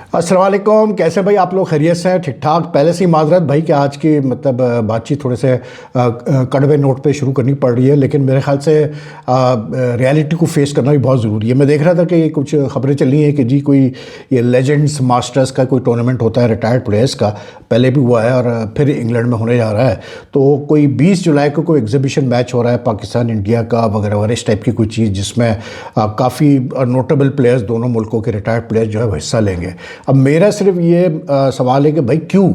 अस्सलाम वालेकुम। कैसे भाई आप लोग? खैरियत से हैं? ठीक ठाक। पहले से ही माजरत भाई कि आज की मतलब बातचीत थोड़े से कड़वे नोट पे शुरू करनी पड़ रही है, लेकिन मेरे ख्याल से रियलिटी को फेस करना भी बहुत ज़रूरी है। मैं देख रहा था कि कुछ खबरें चल रही हैं कि जी कोई ये लेजेंड्स मास्टर्स का कोई टूर्नामेंट होता है रिटायर्ड प्लेयर्स का, पहले भी हुआ है और फिर इंग्लैंड में होने जा रहा है। तो कोई 20 जुलाई को कोई एग्जीबिशन मैच हो रहा है पाकिस्तान इंडिया का वगैरह वगैरह, इस टाइप की कोई चीज़ जिसमें काफ़ी नोटेबल प्लेयर्स दोनों मुल्कों के रिटायर्ड प्लेयर्स जो है वो हिस्सा लेंगे। अब मेरा सिर्फ ये सवाल है कि भाई क्यों,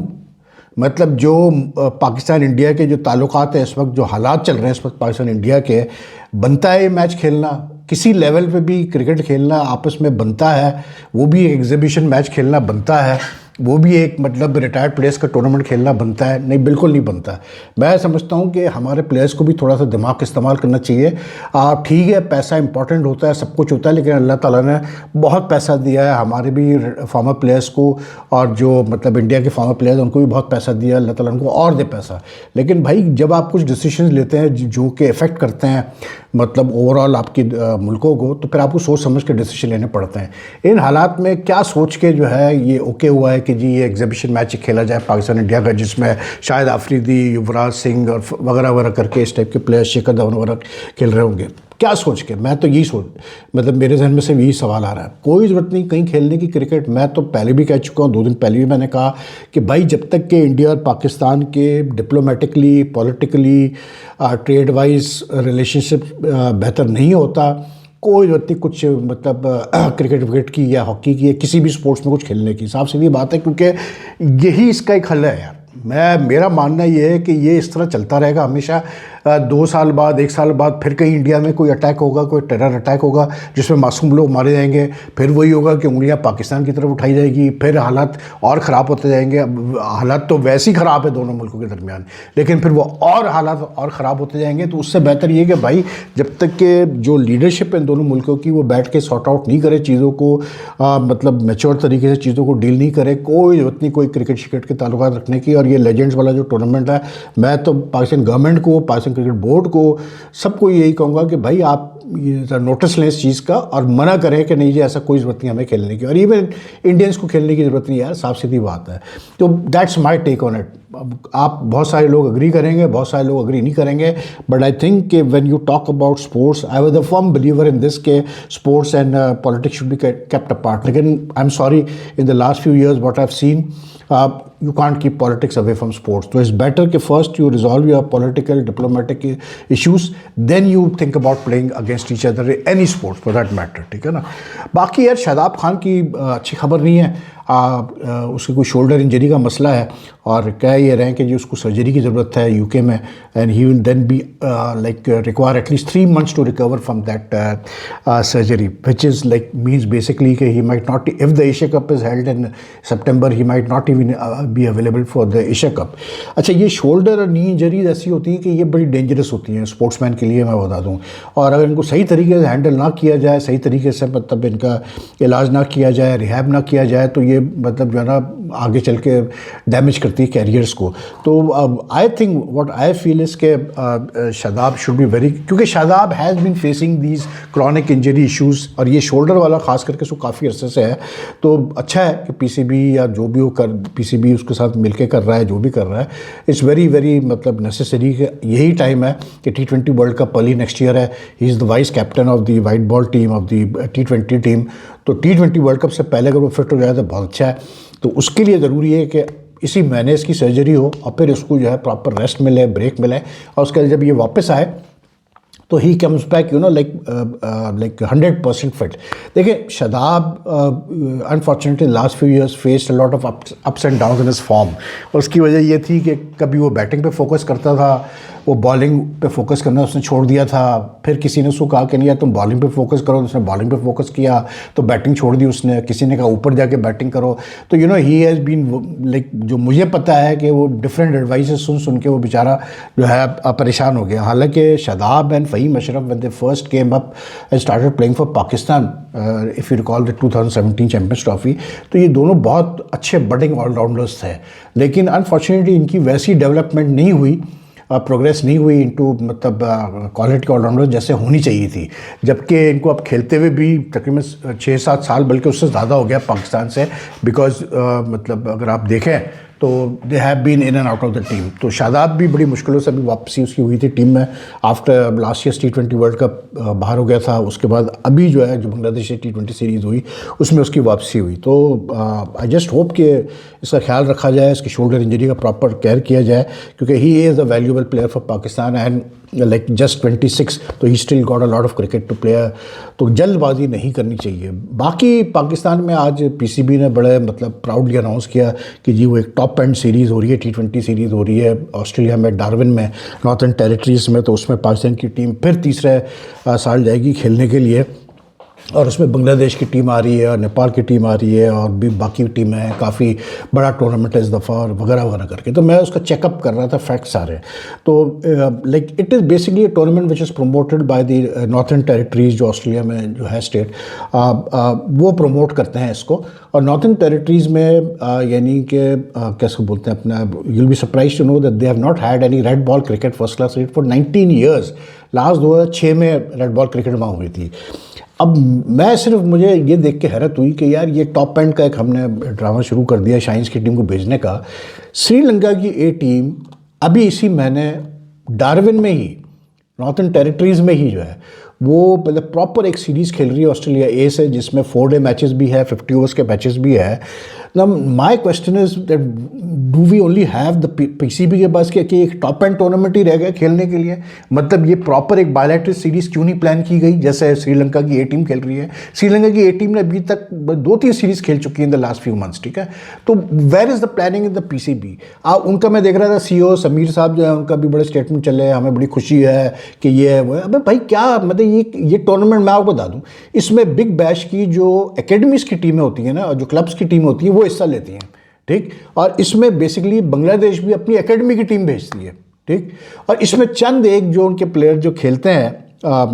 मतलब जो पाकिस्तान इंडिया के जो ताल्लुकात हैं इस वक्त, जो हालात चल रहे हैं इस वक्त पाकिस्तान इंडिया के, बनता है ये मैच खेलना, किसी लेवल पे भी क्रिकेट खेलना आपस में बनता है, वो भी एक एग्जीबिशन मैच खेलना बनता है, वो भी एक मतलब रिटायर्ड प्लेयर्स का टूर्नामेंट खेलना बनता है? नहीं, बिल्कुल नहीं बनता। मैं समझता हूँ कि हमारे प्लेयर्स को भी थोड़ा सा दिमाग इस्तेमाल करना चाहिए। ठीक है, पैसा इंपॉर्टेंट होता है, सब कुछ होता है, लेकिन अल्लाह ताला ने बहुत पैसा दिया है हमारे भी फॉर्मर प्लेयर्स को, और जो मतलब इंडिया के फॉर्मर प्लेयर्स उनको भी बहुत पैसा दिया, अल्लाह ताला उनको और दे पैसा। लेकिन भाई जब आप कुछ डिसीजन लेते हैं जो कि इफ़ेक्ट करते हैं मतलब ओवरऑल आपकी मुल्कों को, तो फिर आपको सोच समझ के डिसीजन लेने पड़ते हैं। इन हालात में क्या सोच के जो है ये ओके हुआ है कि जी ये एग्जीबिशन मैच खेला जाए पाकिस्तान इंडिया का, जिसमें शायद आफरीदी, युवराज सिंह और वगैरह वगैरह करके इस टाइप के प्लेयर्स, शिखर धवन वगैरह खेल रहे होंगे? क्या सोच के? मैं तो यही सोच मतलब मेरे जहन में से यही सवाल आ रहा है। कोई ज़रूरत नहीं कहीं खेलने की क्रिकेट। मैं तो पहले भी कह चुका हूँ, 2 दिन पहले भी मैंने कहा कि भाई जब तक कि इंडिया और पाकिस्तान के diplomatically, politically, trade wise relationship बेहतर नहीं होता, कोई ज़रूरत नहीं कुछ मतलब क्रिकेट विकेट की या हॉकी की या किसी भी स्पोर्ट्स में कुछ खेलने की। साफ सीधी बात है, क्योंकि यही इसका एक हल है यार। मेरा मानना ये है कि ये इस तरह चलता रहेगा हमेशा। 2 साल बाद, 1 साल बाद फिर कहीं इंडिया में कोई अटैक होगा, कोई टेरर अटैक होगा जिसमें मासूम लोग मारे जाएंगे, फिर वही होगा कि उंगलियां पाकिस्तान की तरफ उठाई जाएगी, फिर हालात और ख़राब होते जाएंगे। अब हालात तो वैसे ही ख़राब है दोनों मुल्कों के दरमियान, लेकिन फिर वो और हालात और ख़राब होते जाएंगे। तो उससे बेहतर ये कि भाई जब तक के जो लीडरशिप है इन दोनों मुल्कों की, वो बैठ के सॉर्ट आउट नहीं करे चीज़ों को, मतलब मैच्योर तरीके से चीज़ों को डील नहीं करे, कोई ज़रूरत नहीं कोई क्रिकेट शिकेट के ताल्लुकात रखने की। और ये लेजेंड्स वाला जो टूर्नामेंट है, मैं तो पाकिस्तान गवर्नमेंट को, पाकिस्तान क्रिकेट बोर्ड को, सबको यही कहूँगा कि भाई आप ये नोटिस लें इस चीज़ का और मना करें कि नहीं जी ऐसा कोई ज़रूरत नहीं हमें खेलने की, और इवन इंडियंस को खेलने की ज़रूरत नहीं यार, साफ सीधी बात है। तो that's my take on it. आप बहुत सारे लोग अग्री करेंगे, बहुत सारे लोग अग्री नहीं करेंगे, बट आई थिंक कि when you talk about sports, I was a firm believer in this के sports and politics should be kept apart. लेकिन I am sorry, in the last few years what I have seen, you can't keep politics away from sports. So it's better कि first you resolve your political, diplomatic issues, then you think about playing against each other in any sport for that matter, ठीक है ना। बाकी यार शादाब खान की अच्छी खबर नहीं है, उसकी कोई शोल्डर इंजरी का मसला है और कह ये रहे हैं कि जी उसको सर्जरी की ज़रूरत है यूके में, and he will then be like require at least 3 months to recover from that surgery, which is like means basically कि he might not, if the Asia cup is held in September, he might not even be available for the Asia cup. अच्छा, ये shoulder और नी injuries ऐसी होती हैं कि ये बड़ी डेंजरस होती हैं स्पोर्ट्समैन के लिए, मैं बता दूँ। और अगर इनको सही तरीके से हैंडल ना किया जाए, सही तरीके से मतलब इनका इलाज ना किया जाए, रिहैब ना किया जाए, तो ये मतलब जो है ना आगे चल के डैमेज करती है कैरियर्स को। तो I think what I feel is के शादाब शुड बी वेरी, क्योंकि Shadab has been facing these chronic injury issues, और ये शोल्डर वाला ख़ास करके उसको काफ़ी अरसे से है। तो अच्छा है कि पीसीबी या जो भी वो पीसीबी उसके साथ मिलके कर रहा है, जो भी कर रहा है, इट्स वेरी वेरी मतलब नेसेसरी। यही टाइम है कि T20 world cup early next year है। He is the vice captain of the white ball team of the T20 team. तो T20 वर्ल्ड कप से पहले अगर वो फिट हो जाए तो बहुत अच्छा है। तो उसके लिए ज़रूरी है कि इसी महीने इसकी सर्जरी हो और फिर उसको जो है प्रॉपर रेस्ट मिले, ब्रेक मिले, और उसके बाद जब ये वापस आए तो he comes back you know like 100% fit. देखिए Shadab unfortunately last few years faced a lot of ups and downs in his form, और उसकी वजह ये थी कि कभी वो बैटिंग पे फोकस करता था, वो बॉलिंग पे फोकस करना उसने छोड़ दिया था। फिर किसी ने उसको कहा कि नहीं यार तुम बॉलिंग पे फोकस करो, तो उसने बॉलिंग पे फोकस किया, तो बैटिंग छोड़ दी उसने। किसी ने कहा ऊपर जाके बैटिंग करो। तो you know he has been like, जो मुझे पता है कि वो डिफरेंट एडवाइसेस सुन के वो बेचारा जो है परेशान हो गया। हालांकि Shadab and Faheem Ashraf when they first came up and started playing for Pakistan, if you recall the 2017 champions trophy, तो ये दोनों बहुत अच्छे बडिंग ऑलराउंडर्स थे। लेकिन अनफॉर्चुनेटली इनकी वैसी डेवलपमेंट नहीं हुई प्रोग्रेस नहीं हुई इनटू मतलब क्वालिटी ऑलराउंडर जैसे होनी चाहिए थी, जबकि इनको अब खेलते हुए भी तकरीबन 6-7 साल बल्कि उससे ज़्यादा हो गया पाकिस्तान से, बिकॉज मतलब अगर आप देखें तो they have been in and out of the team. तो शादाब भी बड़ी मुश्किलों से अभी वापसी उसकी हुई थी टीम में, after last year T20 world cup बाहर हो गया था, उसके बाद अभी जो है जो बांग्लादेश से T20 सीरीज़ हुई उसमें उसकी वापसी हुई। तो आई जस्ट होप कि इसका ख्याल रखा जाए, इसकी शोल्डर इंजरी का प्रॉपर केयर किया जाए, क्योंकि he is a valuable player for Pakistan and like just 26, तो he still got a lot of cricket to player. तो जल्दबाजी नहीं करनी चाहिए। बाकी पाकिस्तान में आज PCB ने बड़े मतलब प्राउडली अनाउंस किया कि जी वो एक टॉप एंड सीरीज़ हो रही है, T20 सीरीज़ हो रही है ऑस्ट्रेलिया में, डार्विन में, नॉर्थर्न टेरिटरीज़ में। तो उसमें पाकिस्तान की टीम फिर तीसरे साल जाएगी खेलने के लिए, और उसमें बांग्लादेश की टीम आ रही है और नेपाल की टीम आ रही है और भी बाकी टीमें हैं, काफ़ी बड़ा टूर्नामेंट है इस दफ़ा और वगैरह वगैरह करके। तो मैं उसका चेकअप कर रहा था, फैक्ट सारे। तो like it is basically a tournament which is promoted by the northern territories, जो ऑस्ट्रेलिया में जो है स्टेट, वो प्रमोट करते हैं इसको। और नॉर्थर्न टेरिटरीज़ में यानी कि कैसे बोलते हैं अपना, you will be surprised to know that they have not had any red ball cricket first class cricket for 19 years. Last 2006 में रेड बॉल क्रिकेट वहाँ हुई थी। अब मैं सिर्फ मुझे ये देख के हैरत हुई कि यार ये टॉप एंड का एक हमने ड्रामा शुरू कर दिया शाइन्स की टीम को भेजने का। श्रीलंका की A टीम अभी इसी महीने डार्विन में ही, नॉर्थर्न टेरिटरीज़ में ही जो है वो मतलब प्रॉपर एक सीरीज़ खेल रही है ऑस्ट्रेलिया A से, जिसमें 4 डे मैचेस भी है, 50 ओवर्स के मैचेस भी है। ना my question is that do we only have the PCB के पास कि एक टॉप एंड टूर्नामेंट ही रह गया खेलने के लिए? मतलब ये प्रॉपर एक बायलैटरल सीरीज़ क्यों नहीं प्लान की गई जैसे श्रीलंका की A टीम खेल रही है? श्रीलंका की A टीम ने अभी तक 2-3 सीरीज़ खेल चुकी है in the last few months, ठीक है? तो where is the planning in the PCB? उनका मैं देख रहा था CEO समीर साहब जो है, उनका भी बड़े स्टेटमेंट चले, हमें बड़ी खुशी है कि ये है वो है। अबे भाई क्या मतलब ये टूर्नामेंट मैं आपको बता दूं, इसमें बिग बैश की जो एकेडमीज़ की टीमें होती हैं ना, और जो क्लब्स की टीम होती हैं वो हिस्सा लेती हैं, ठीक? और इसमें बेसिकली बांग्लादेश भी अपनी एकेडमी की टीम भेजती है, ठीक? और इसमें चंद एक जो उनके प्लेयर जो खेलते हैं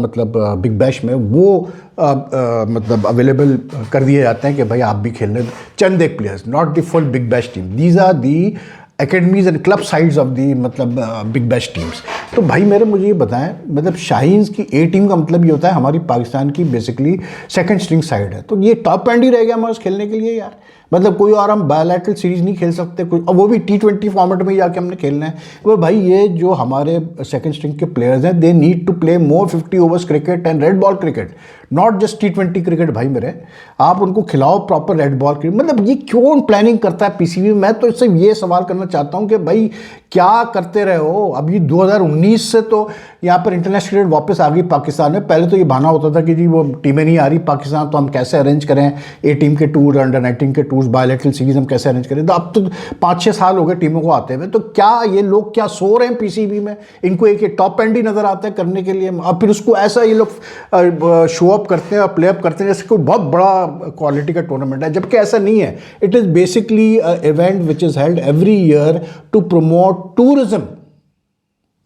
मतलब बिग बैश में, वो मतलब अवेलेबल कर दिए जाते हैं कि भाई आप भी खेलने, चंद एक players, not the full Big Bash team. These are the academies and club sides of the मतलब बिग बैश टीम्स। तो भाई मुझे ये बताएं, मतलब शाहीन्स की A टीम का मतलब ये होता है हमारी पाकिस्तान की बेसिकली सेकंड स्ट्रिंग साइड है। तो ये टॉप एंड ही रह गया हमारे खेलने के लिए यार। मतलब कोई और हम बायलैटरल सीरीज़ नहीं खेल सकते कोई, और वो भी T20 फॉर्मेट में ही जाके हमने खेलना है। वो भाई ये जो हमारे सेकंड स्ट्रिंग के प्लेयर्स हैं, they need to play more 50 overs cricket and red ball cricket, not just T20 cricket. भाई मेरे आप उनको खिलाओ प्रॉपर रेड बॉल क्रिकेट। मतलब ये क्यों प्लानिंग करता है PCB? मैं तो इससे ये सवाल करना चाहता हूँ कि भाई क्या करते रहे हो? अभी 2019 से तो यहाँ पर इंटरनेशनल क्रिकेट वापस आ गई पाकिस्तान में। पहले तो ये बहाना होता था कि जी वो टीमें नहीं आ रही पाकिस्तान, तो हम कैसे अरेंज करें A टीम के टूर, अंडर 19 के टूर्स, बायलैटरल सीरीज हम कैसे अरेंज करें? तो अब तो 5-6 साल हो गए टीमों को आते हुए। तो क्या ये लोग क्या सो रहे हैं PCB में? इनको एक टॉप एंड ही नज़र आता है करने के लिए, और फिर उसको ऐसा ये लोग शो अप करते हैं और प्ले अप करते हैं जैसे कोई बहुत बड़ा क्वालिटी का टूर्नामेंट है, जबकि ऐसा नहीं है। It is basically event which is held every year to promote tourism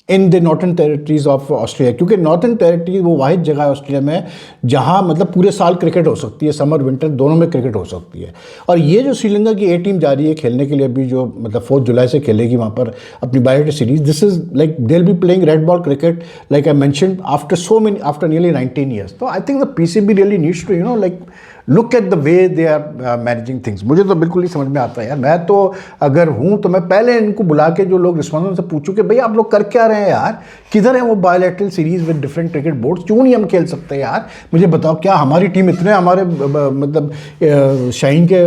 in the Northern Territories of Australia, क्योंकि नॉर्थर्न टेरिटरी वो वाहिद जगह है ऑस्ट्रेलिया में जहां मतलब पूरे साल क्रिकेट हो सकती है, समर विंटर दोनों में क्रिकेट हो सकती है। और ये जो श्रीलंका की A टीम जा रही है खेलने के लिए, अभी जो मतलब 4 जुलाई से खेलेगी वहाँ पर अपनी bilateral series, this is like they will be playing red ball cricket like I mentioned after nearly 19 years. तो I think the PCB really needs to like look at the way they are managing things. मुझे तो बिल्कुल नहीं समझ में आता है यार। मैं तो अगर हूँ तो मैं पहले इनको बुला के जो लोग रिस्पॉन्सिबल से पूछूँ कि भाई आप लोग कर क्या रहे हैं यार, किधर है वो bilateral series with different cricket boards, क्यों नहीं हम खेल सकते यार? मुझे बताओ, क्या हमारी टीम इतने हमारे मतलब शाहीन के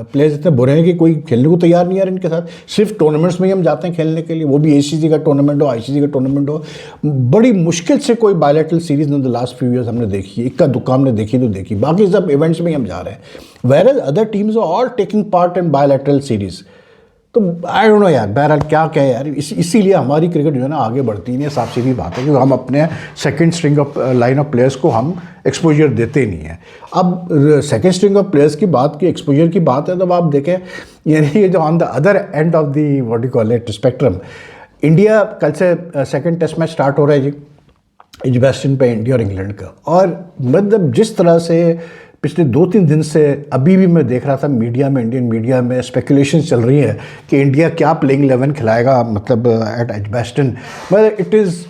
प्लेयर्स इतने बुरे हैं कि कोई खेलने को तैयार नहीं है इनके साथ? सिर्फ टूर्नामेंट्स में ही हम जाते हैं खेलने के लिए, वो भी ACC का टूर्नामेंट हो, ICC का टूर्नामेंट हो। बड़ी मुश्किल से कोई bilateral series in the last few years हमने देखी, इक्का दुक्का हमने देखी तो देखी, बाकी सब इवेंट्स में ही हम जा रहे हैं। Whereas other teams are all taking part in bilateral series. तो आई डोंट नो यार, बहरहाल क्या कहे यार, इसीलिए हमारी क्रिकेट जो है ना आगे बढ़ती नहीं है। साफ सीधी बात है कि हम अपने second string of line of players को हम एक्सपोजर देते नहीं हैं। अब सेकंड स्ट्रिंग ऑफ प्लेयर्स की बात की, एक्सपोजर की बात है, तो आप देखें यानी ये जो on the other end of the what you call it spectrum, India कल से सेकंड टेस्ट मैच स्टार्ट हो रहा है जी एजबेस्टन पे, इंडिया और इंग्लैंड का। और मतलब जिस तरह से पिछले 2-3 दिन से अभी भी मैं देख रहा था मीडिया में, इंडियन मीडिया में स्पेकुलेशन चल रही है कि इंडिया क्या प्लेइंग 11 खिलाएगा, मतलब एट एजबेस्टन। मतलब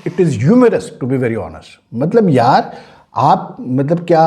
it is humorous to be very honest. मतलब यार आप मतलब क्या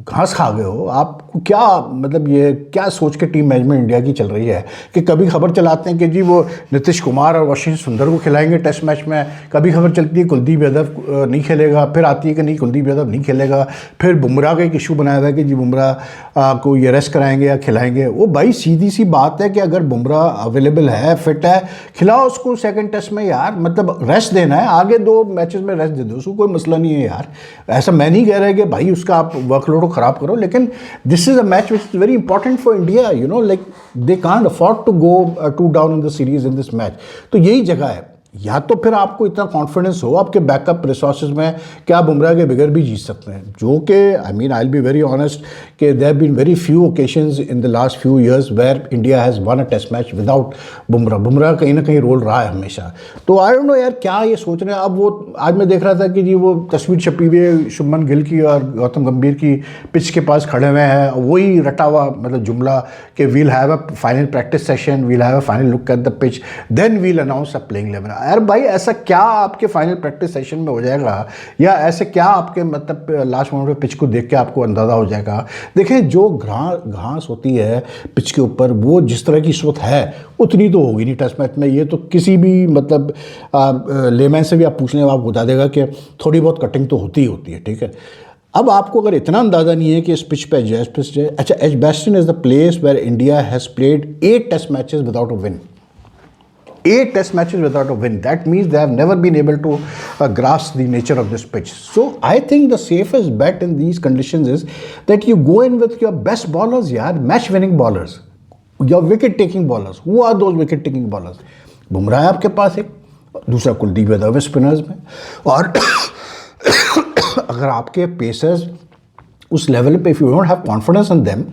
घास खा गए हो? आपको क्या मतलब ये क्या सोच के टीम मैनेजमेंट इंडिया की चल रही है कि कभी खबर चलाते हैं कि जी वो नीतीश कुमार और वाशिंगटन सुंदर को खिलाएंगे टेस्ट मैच में, कभी खबर चलती है कुलदीप यादव नहीं खेलेगा, फिर आती है कि नहीं कुलदीप यादव नहीं खेलेगा, फिर बुमराह का एक इशू बनाया हुआ है कि जी बुमराह को ये रेस्ट कराएंगे या खिलाएंगे। वो भाई सीधी सी बात है कि अगर बुमराह अवेलेबल है, फिट है, खिलाओ उसको सेकेंड टेस्ट में यार, मतलब रेस्ट देना है, आगे 2 मैचेस में रेस्ट दे दो उसको, कोई मसला नहीं है यार। ऐसा मैं नहीं कह रहा कि भाई उसका आप वर्कलोड को ख़राब करो, लेकिन this is a match which is very important for India, you know, like they can't afford to go to down in the series in this match. तो यही जगह है, या तो फिर आपको इतना कॉन्फिडेंस हो आपके बैकअप रिसोर्सेज में कि आप बुमराह के बगैर भी जीत सकते हैं, जो कि I mean I will be very honest कि there have been very few occasions in the last few years where India has won a test match without Bumrah. Bumrah कहीं ना कहीं रोल रहा है हमेशा। तो आई डोंट नो यार क्या ये सोच रहे हैं। अब वो आज मैं देख रहा था कि जी वो तस्वीर छपी हुई है शुभमन गिल की और गौतम गंभीर की पिच के पास खड़े हुए हैं, वही रटा हुआ मतलब जुमला कि we'll have a final practice session, we'll have a final look at the pitch, then we'll announce a playing 11। यार भाई ऐसा क्या आपके फाइनल प्रैक्टिस सेशन में हो जाएगा, या ऐसे क्या आपके मतलब लास्ट मोमेंट पे पिच को देख के आपको अंदाज़ा हो जाएगा? देखें जो घास होती है पिच के ऊपर वो जिस तरह की इस वक्त है उतनी तो होगी नहीं टेस्ट मैच में। ये तो किसी भी मतलब लेमैन से भी आप पूछ लें आप बता देगा कि थोड़ी बहुत कटिंग तो होती ही होती है, ठीक है। अब आपको अगर इतना अंदाज़ा नहीं है कि इस पिच पे अच्छा, Edgbaston is the place where India has played 8 test matches without a win. 8 test matches without a win. That means they have never been able to grasp the nature of this pitch. So I think the safest bet in these conditions is that you go in with your best ballers, yaar, match winning ballers, your wicket taking ballers. Who are those wicket taking ballers? Bumrah है आपके पास एक, दूसरा Kuldeep Yadav spinners में, और अगर आपके pacers उस level पे if you don't have confidence in them,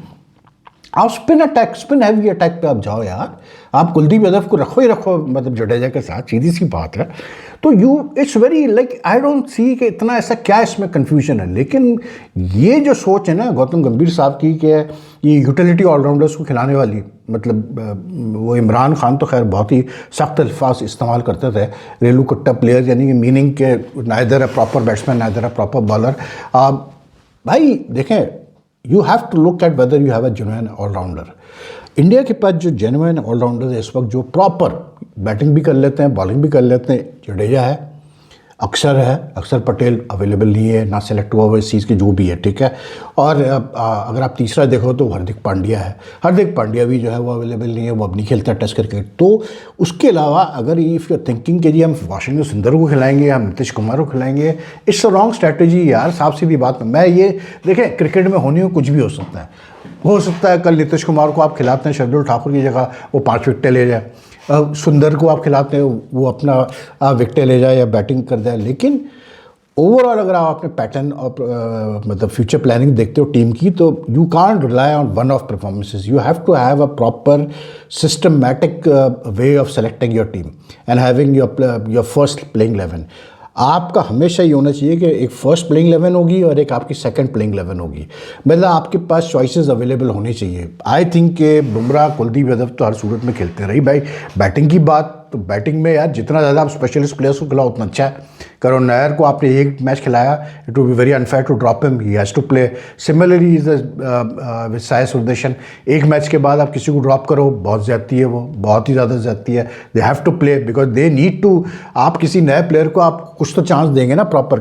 आप स्पिन हैवी अटैक पे आप जाओ यार। आप कुलदीप यादव को रखो ही रखो मतलब जडेजा के साथ, सीधी सी बात है। तो it's very like I don't see कि इतना ऐसा क्या इसमें कन्फ्यूजन है। लेकिन ये जो सोच है ना गौतम गंभीर साहब की कि ये यूटिलिटी ऑलराउंडर्स को खिलाने वाली, मतलब वो इमरान खान तो खैर बहुत ही सख्त अल्फाज इस्तेमाल करते थे, रेलू कुट्टा प्लेयर्स, यानी कि मीनिंग के neither a proper batsman neither a proper bowler. भाई देखें, you have to look at whether you have a genuine allrounder. India के पास जो जेन्युइन ऑलराउंडर है इस वक्त, जो प्रॉपर बैटिंग भी कर लेते हैं बॉलिंग भी कर लेते हैं, जडेजा है, अक्षर पटेल अवेलेबल नहीं है, ना सेलेक्ट हुआ हुआ इस चीज़ की जो भी है, ठीक है। और अगर आप तीसरा देखो तो हार्दिक पांड्या है। हार्दिक पांड्या भी जो है वो अवेलेबल नहीं है, वो अब नहीं खेलता टेस्ट क्रिकेट। तो उसके अलावा अगर इफ़ यू थिंकिंग कि जी हम वाशिंगटन सुंदर को खिलाएंगे, हम नीतीश कुमार को खिलाएंगे, इट्स अ रॉन्ग स्ट्रैटेजी यार, साफ सीधी बात। मैं ये देखें, क्रिकेट में होने को कुछ भी हो सकता है। हो सकता है कल नीतीश कुमार को आप खिलाते हैं शार्दुल ठाकुर की जगह वो 5 विकेटें ले जाए, सुंदर को आप खिलाते हैं वो अपना विकेटें ले जाए या बैटिंग कर जाए। लेकिन ओवरऑल अगर आप अपने पैटर्न और मतलब फ्यूचर प्लानिंग देखते हो टीम की, तो you can't rely on one of performances. You have to have a proper systematic way of selecting your team and having your first playing 11। आपका हमेशा ये होना चाहिए कि एक फर्स्ट प्लेइंग 11 होगी और एक आपकी सेकंड प्लेइंग 11 होगी, मतलब आपके पास चॉइसेस अवेलेबल होने चाहिए। आई थिंक कि बुमराह कुलदीप यादव तो हर सूरत में खेलते रही। भाई बैटिंग की बात, तो बैटिंग में यार जितना ज़्यादा आप स्पेशलिस्ट प्लेयर्स को खिलाओ उतना अच्छा है। करुण नायर को आपने एक मैच खिलाया, it would be very unfair to drop him, he has to play. Similarly is with Sai Sudharsan, एक मैच के बाद आप किसी को ड्रॉप करो बहुत ज़्यादती है, वो बहुत ही ज़्यादा ज़्यादती है। They have to play because they need to. आप किसी नए प्लेयर को आप कुछ तो चांस देंगे ना प्रॉपर।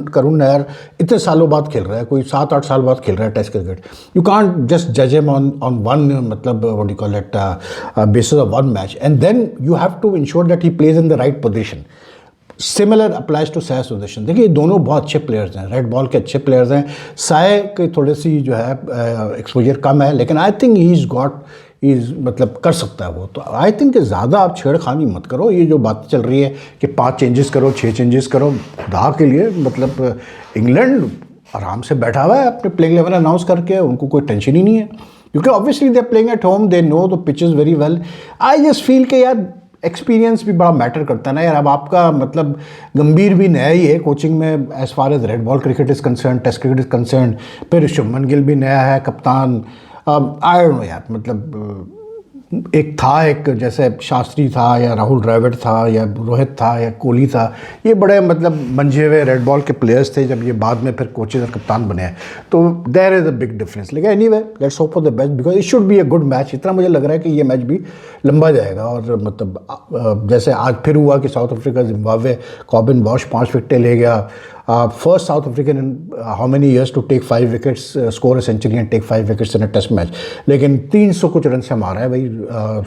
करुण नायर इतने सालों बाद खेल रहा है, कोई 7-8 साल बाद खेल रहा है test cricket. You can't just जज हिम ऑन वन मतलब what you call it basis of one match, and then you have to ensure that he plays in the right position. Similar applies to Sai Sudharsan. देखिए दोनों बहुत अच्छे players हैं, red ball के अच्छे players हैं। साय के थोड़ी सी जो है एक्सपोजर कम है, लेकिन आई थिंक ही इज़ मतलब कर सकता है वो। तो आई थिंक ज़्यादा आप छेड़खानी मत करो। ये जो बात चल रही है कि 5 चेंजेस करो 6 चेंजेस करो, खुदा के लिए मतलब इंग्लैंड आराम से बैठा हुआ है अपने प्लेइंग 11 अनाउंस करके, उनको कोई टेंशन ही नहीं है, क्योंकि obviously they are playing at home, they know the pitches very well. I just feel कि यार एक्सपीरियंस भी बड़ा मैटर करता है ना यार। अब आपका मतलब गंभीर भी नया ही है कोचिंग में as far as red ball cricket is concern, test cricket is concern. फिर शुभमन गिल भी नया है कप्तान। आई डोंट नो यार, मतलब एक जैसे शास्त्री था या राहुल द्रविड़ था या रोहित था या कोहली था, ये बड़े मतलब मंझे हुए रेड बॉल के प्लेयर्स थे जब ये बाद में फिर कोचेज और कप्तान बने हैं, तो there is a big difference. लेकिन anyway let's hope for the best because it should be a good match. इतना मुझे लग रहा है कि ये मैच भी लंबा जाएगा और मतलब जैसे आज फिर हुआ कि South Africa Zimbabwe, Corbin Bosch 5 विकेटें ले गया। First South African in how many years to take 5 wickets, score a century and take 5 wickets in a test match. लेकिन 300 कुछ रन से मारा है भाई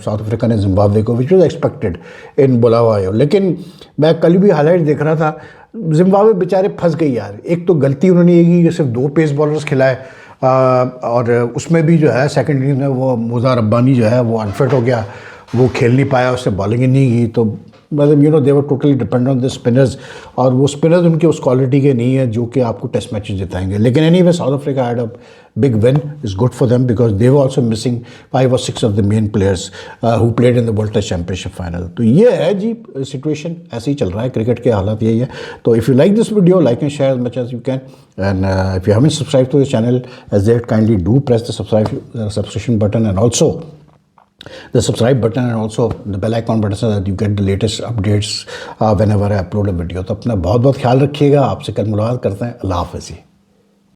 साउथ अफ्रीका ने जिम्बाब्वे को, विच वॉज एक्सपेक्टेड इन बुलावायो। लेकिन मैं कल भी हाईलाइट देख रहा था, जिम्बाब्वे बेचारे फंस गई यार। एक तो गलती उन्होंने ये की कि सिर्फ 2 पेस बॉलर्स खिलाए और उसमें भी जो है सेकंड इनिंग्स में वो मुज़ा रब्बानी जो है वो अनफिट हो गया, वो खेल नहीं पाया, उससे बॉलिंग ही नहीं की। तो मतलब you know they were totally depend on the spinners, और वो स्पिनर्स उनके उस क्वालिटी के नहीं है जो कि आपको टेस्ट मैचेस जिताएंगे। लेकिन anyway South Africa had a big win, is good for them because they were also missing 5 और 6 of the main players who played in the world test championship final. तो ये है जी सिचुएशन, ऐसे ही चल रहा है क्रिकेट के हालात यही है। तो if you like this video, like and share as much as you can, and if you haven't subscribe to this channel as that, kindly do press the subscription button and also the subscribe button and also the bell icon button so that you get the latest updates whenever I upload a video। तो अपना बहुत बहुत ख्याल रखिएगा। आपसे कल मुलाकात करते हैं। अल्लाह हाफ़िज़।